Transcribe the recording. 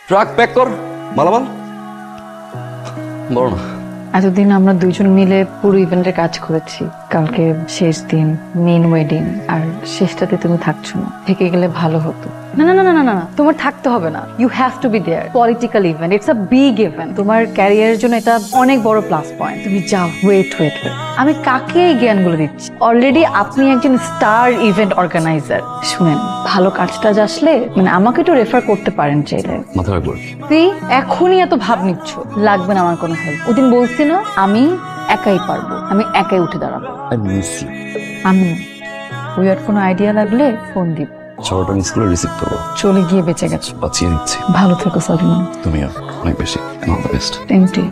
Truck pack কর, মালামাল বড় না। এতদিন আমরা দুইজন মিলে পুরো ইভেন্টের কাজ করেছি। কালকে শেষ দিন, মেইন ওয়েডিং, আর শেষটাতে তুমি থাকছো না। থেকে গেলে ভালো হতো। না না না না না না, তোমার থাকতে হবে না। You have to be there. Political event, it's a big event. তোমার ক্যারিয়ারের জন্য এটা অনেক বড় প্লাস পয়েন্ট। তুমি যাও। ওয়েট ওয়েট ওয়েট, আমি কাকে এই জ্ঞানগুলো দিচ্ছি? অলরেডি আপনি একজন স্টার ইভেন্ট অর্গানাইজার। শুনেন, ভালো কাজটা আসলে মানে আমাকে একটু রেফার করতে পারেন চাইলে। মাথা রাখবো। তুই এখনই এত ভাব নিচ্ছ, লাগবে না আমার কোনো হেল্প। ওদিন বলছি না আমি একাই পারবো, আমি একাই উঠে দাঁড়াবো। I miss you. আমি উইয়ার্ড কোনো আইডিয়া লাগলে ফোন দিব। শহরটা মিস করে রিসিভ করবো। চলে গিয়ে বেঁচে গেছো। বাঁচিয়ে নিচ্ছি। ভালো থেকো সালমান। তুমিও অনেক বেশি। All the best. Thank you.